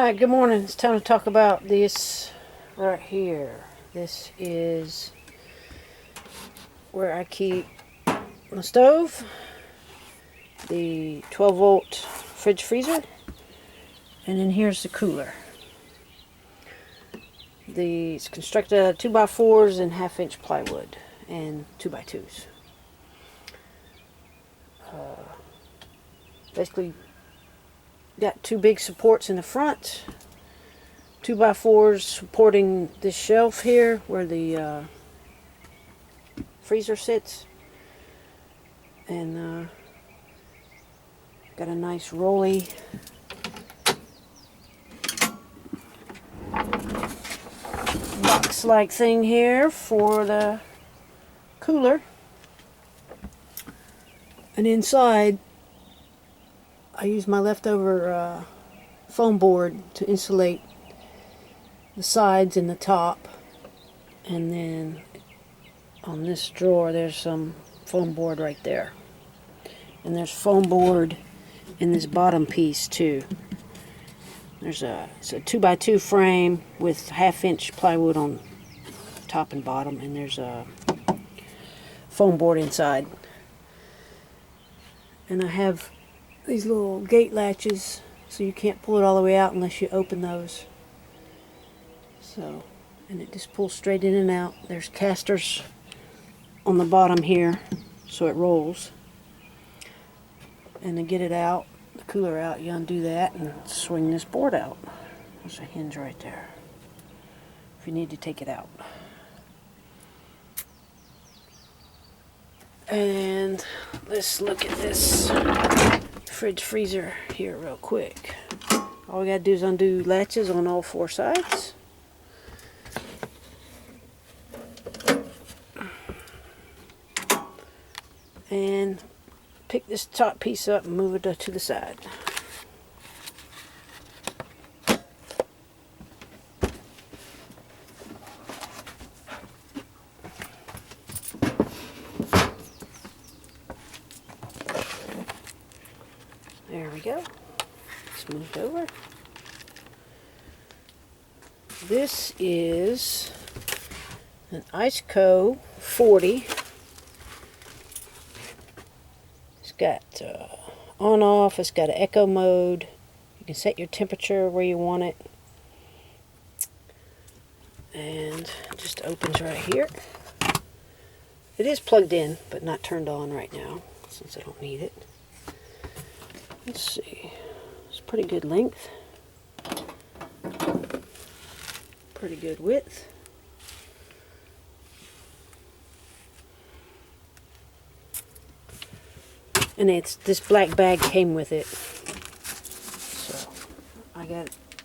Alright, good morning. It's time to talk about this right here. This is where I keep my stove, the 12-volt fridge freezer, and then here's the cooler. It's constructed out of 2x4s and 1/2-inch plywood and 2x2s. Basically got two big supports in the front, 2x4s supporting this shelf here where the freezer sits, and got a nice rolly box-like thing here for the cooler, and inside I use my leftover foam board to insulate the sides and the top, and then on this drawer there's some foam board right there, and there's foam board in this bottom piece too. It's a 2x2 frame with 1/2-inch plywood on top and bottom, and there's a foam board inside. And I have these little gate latches, so you can't pull it all the way out unless you open those. So, and it just pulls straight in and out. There's casters on the bottom here, so it rolls. And to get it out, the cooler out, you undo that and swing this board out. There's a hinge right there if you need to take it out. And let's look at this fridge freezer here real quick. All we gotta do is undo latches on all four sides. And pick this top piece up and move it to the side. There we go. It's moved over. This is an Iceco 40. It's got on-off. It's got an echo mode. You can set your temperature where you want it. And it just opens right here. It is plugged in, but not turned on right now, since I don't need it. Let's see. It's pretty good length. Pretty good width. And this black bag came with it. So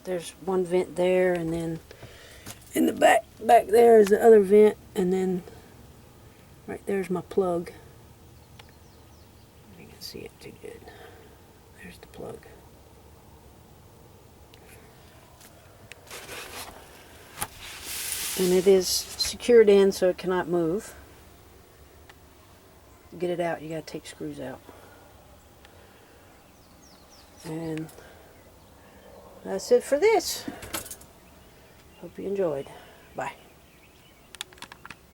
there's one vent there, and then in the back there is the other vent, and then right there's my plug. You can see it too good. There's the plug. And it is secured in, so it cannot move. To get it out, you gotta take screws out. And that's it for this. Hope you enjoyed. Bye.